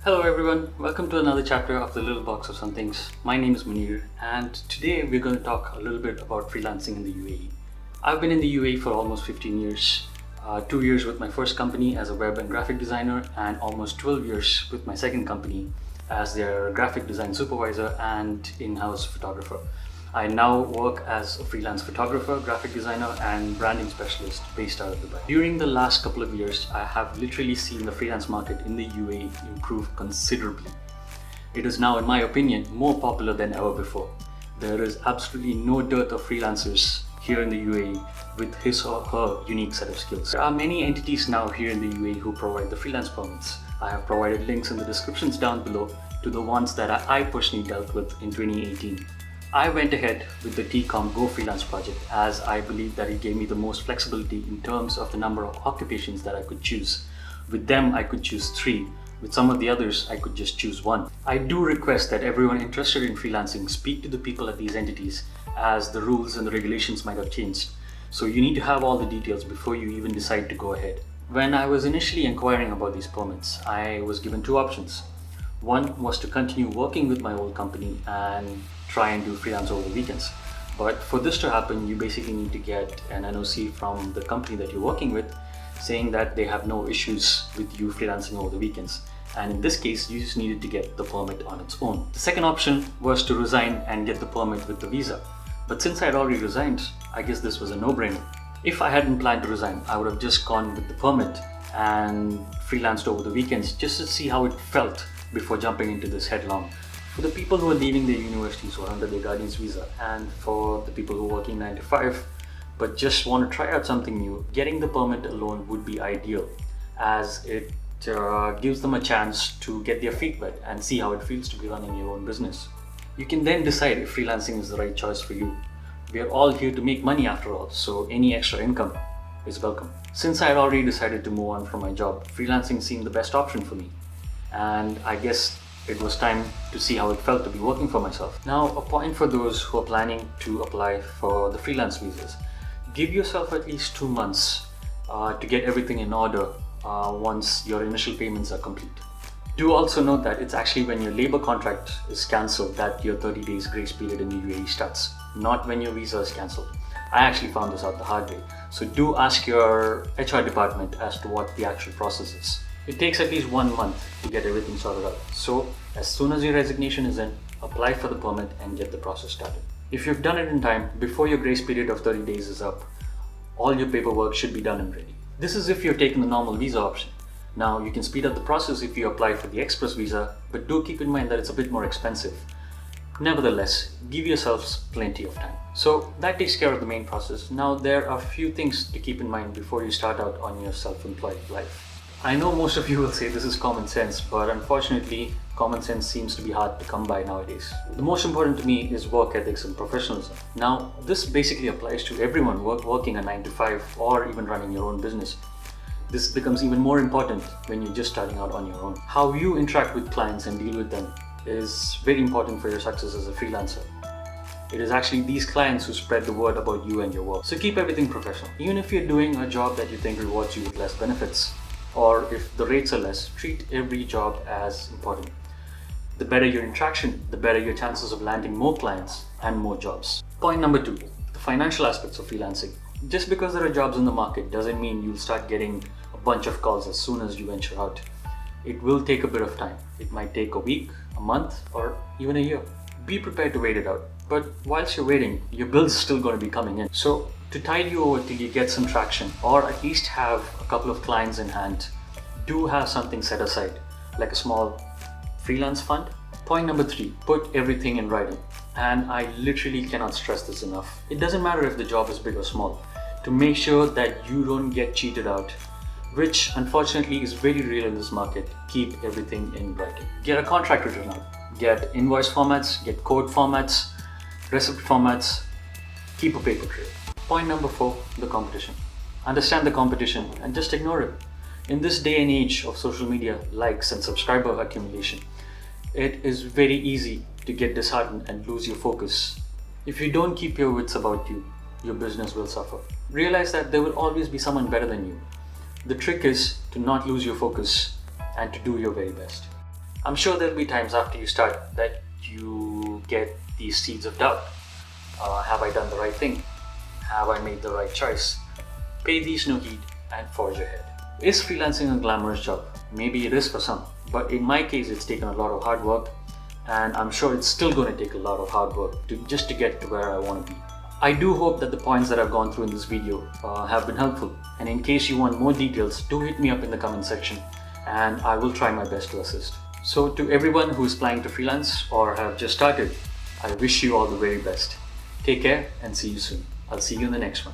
Hello everyone, welcome to another chapter of the Little Box of Some Things. My name is Munir and today we're going to talk a little bit about freelancing in the UAE. I've been in the UAE for almost 15 years, 2 years with my first company as a web and graphic designer and almost 12 years with my second company as their graphic design supervisor and in-house photographer. I now work as a freelance photographer, graphic designer and branding specialist based out of Dubai. During the last couple of years, I have literally seen the freelance market in the UAE improve considerably. It is now, in my opinion, more popular than ever before. There is absolutely no dearth of freelancers here in the UAE with his or her unique set of skills. There are many entities now here in the UAE who provide the freelance permits. I have provided links in the descriptions down below to the ones that I personally dealt with in 2018. I went ahead with the TCOM Go Freelance project as I believe that it gave me the most flexibility in terms of the number of occupations that I could choose. With them, I could choose 3. With some of the others, I could just choose 1. I do request that everyone interested in freelancing speak to the people at these entities as the rules and the regulations might have changed. So you need to have all the details before you even decide to go ahead. When I was initially inquiring about these permits, I was given 2 options. One was to continue working with my old company and try and do freelance over the weekends. But for this to happen, you basically need to get an NOC from the company that you're working with saying that they have no issues with you freelancing over the weekends. And in this case, you just needed to get the permit on its own. The second option was to resign and get the permit with the visa. But since I had already resigned, I guess this was a no-brainer. If I hadn't planned to resign, I would have just gone with the permit and freelanced over the weekends just to see how it felt before jumping into this headlong. For the people who are leaving their universities or under their guardian's visa, and for the people who are working 9 to 5 but just want to try out something new, getting the permit alone would be ideal as it gives them a chance to get their feet wet and see how it feels to be running your own business. You can then decide if freelancing is the right choice for you. We are all here to make money after all, so any extra income is welcome. Since I had already decided to move on from my job, freelancing seemed the best option for me. And I guess it was time to see how it felt to be working for myself. Now, a point for those who are planning to apply for the freelance visas. Give yourself at least 2 months to get everything in order once your initial payments are complete. Do also note that it's actually when your labor contract is cancelled that your 30 days grace period in the UAE starts, not when your visa is cancelled. I actually found this out the hard way. So do ask your HR department as to what the actual process is. It takes at least 1 month to get everything sorted out. So as soon as your resignation is in, apply for the permit and get the process started. If you've done it in time, before your grace period of 30 days is up, all your paperwork should be done and ready. This is if you're taking the normal visa option. Now you can speed up the process if you apply for the express visa, but do keep in mind that it's a bit more expensive. Nevertheless, give yourselves plenty of time. So that takes care of the main process. Now there are a few things to keep in mind before you start out on your self-employed life. I know most of you will say this is common sense, but unfortunately, common sense seems to be hard to come by nowadays. The most important to me is work ethics and professionalism. Now, this basically applies to everyone working a 9 to 5 or even running your own business. This becomes even more important when you're just starting out on your own. How you interact with clients and deal with them is very important for your success as a freelancer. It is actually these clients who spread the word about you and your work. So keep everything professional. Even if you're doing a job that you think rewards you with less benefits, or if the rates are less, treat every job as important. The better your interaction, the better your chances of landing more clients and more jobs. Point number 2, the financial aspects of freelancing. Just because there are jobs in the market doesn't mean you'll start getting a bunch of calls as soon as you venture out. It will take a bit of time. It might take a week, a month, or even a year. Be prepared to wait it out. But whilst you're waiting, your bills are still going to be coming in. So to tide you over till you get some traction, or at least have a couple of clients in hand, do have something set aside, like a small freelance fund. Point number 3, put everything in writing. And I literally cannot stress this enough. It doesn't matter if the job is big or small, to make sure that you don't get cheated out, which unfortunately is very real in this market. Keep everything in writing. Get a contract written out, get invoice formats, get code formats, receipt formats, keep a paper trail. Point number 4, the competition. Understand the competition and just ignore it. In this day and age of social media, likes and subscriber accumulation, it is very easy to get disheartened and lose your focus. If you don't keep your wits about you, your business will suffer. Realize that there will always be someone better than you. The trick is to not lose your focus and to do your very best. I'm sure there'll be times after you start that you get these seeds of doubt. Have I done the right thing? Have I made the right choice? Pay these no heed and forge ahead. Is freelancing a glamorous job? Maybe it is for some, but in my case it's taken a lot of hard work, and I'm sure it's still going to take a lot of hard work just to get to where I want to be. I do hope that the points that I've gone through in this video have been helpful, and in case you want more details, do hit me up in the comment section and I will try my best to assist. So to everyone who is planning to freelance or have just started, I wish you all the very best. Take care and see you soon. I'll see you in the next one.